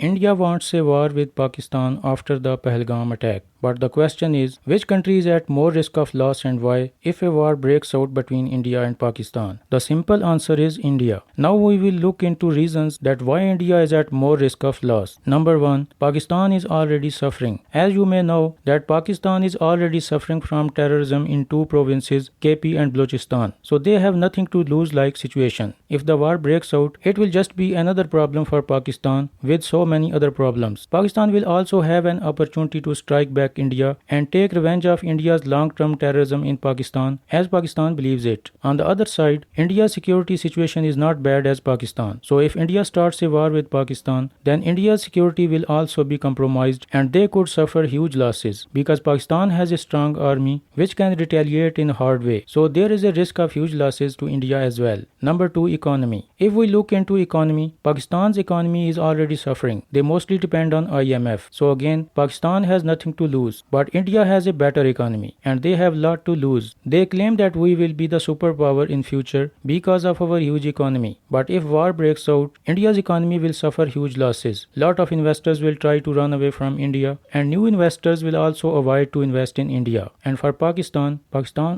India wants a war with Pakistan after the Pahalgam attack. But the question is, which country is at more risk of loss and why if a war breaks out between India and Pakistan? The simple answer is India. Now we will look into reasons that why India is at more risk of loss. Number 1, Pakistan is already suffering. As you may know that Pakistan is already suffering from terrorism in two provinces, KP and Balochistan. So they have nothing to lose like situation. If the war breaks out, it will just be another problem for Pakistan with so many other problems. Pakistan will also have an opportunity to strike back India and take revenge of India's long-term terrorism in Pakistan as Pakistan believes it. On the other side, India's security situation is not bad as Pakistan. So if India starts a war with Pakistan, then India's security will also be compromised and they could suffer huge losses because Pakistan has a strong army which can retaliate in a hard way. So there is a risk of huge losses to India as well. Number 2, economy. If we look into economy, Pakistan's economy is already suffering. They mostly depend on IMF. So again, Pakistan has nothing to lose. But India has a better economy and they have lot to lose. They claim that we will be the superpower in future because of our huge economy. But if war breaks out, India's economy will suffer huge losses. Lot of investors will try to run away from India and new investors will also avoid to invest in India. And for Pakistan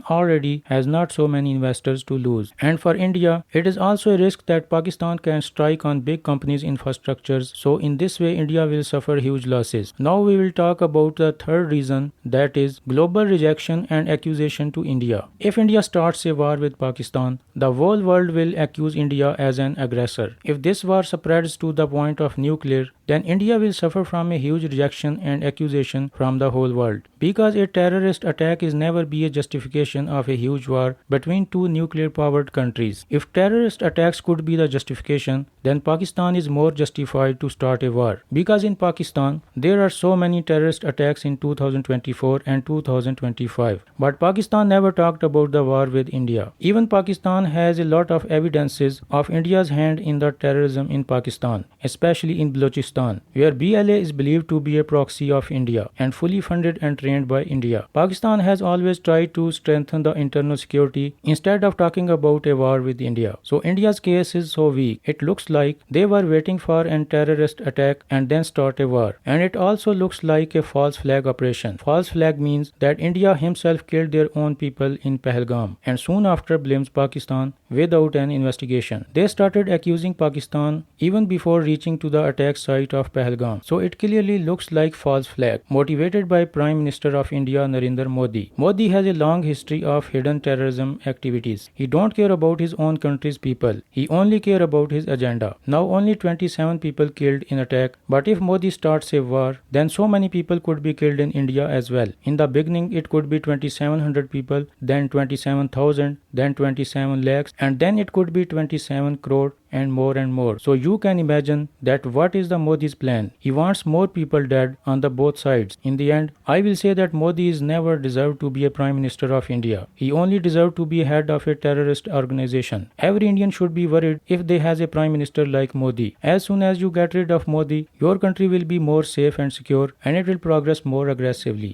already has not so many investors to lose. And for India, it is also a risk that Pakistan can strike on big companies' infrastructures. So in this way, India will suffer huge losses. Now we will talk about the third reason, that is global rejection and accusation to India. If India starts a war with Pakistan, the whole world will accuse India as an aggressor. If this war spreads to the point of nuclear, then India will suffer from a huge rejection and accusation from the whole world. Because a terrorist attack is never be a justification of a huge war between two nuclear powered countries. If terrorist attacks could be the justification, then Pakistan is more justified to start a war. Because in Pakistan, there are so many terrorist attacks in 2024 and 2025. But Pakistan never talked about the war with India. Even Pakistan has a lot of evidences of India's hand in the terrorism in Pakistan, especially in Balochistan, where BLA is believed to be a proxy of India and fully funded and trained by India. Pakistan has always tried to strengthen the internal security instead of talking about a war with India. So India's case is so weak. It looks like they were waiting for a terrorist attack and then start a war. And it also looks like a false flag operation. False flag means that India himself killed their own people in Pahalgam and soon after blames Pakistan without an investigation. They started accusing Pakistan even before reaching to the attack site of Pahalgam. So it clearly looks like false flag, motivated by Prime Minister of India Narendra Modi. Modi has a long history of hidden terrorism activities. He don't care about his own country's people. He only care about his agenda. Now only 27 people killed in attack, but if Modi starts a war, then so many people could be killed in India as well. In the beginning, it could be 2700 people, then 27,000, then 27 lakhs, and then it could be 27 crore and more. So you can imagine that what is the Modi's plan. He wants more people dead on the both sides. In the end, I will say that Modi is never deserved to be a Prime Minister of India. He only deserved to be head of a terrorist organization. Every Indian should be worried if they has a Prime Minister like Modi. As soon as you get rid of Modi, your country will be more safe and secure and it will progress more aggressively.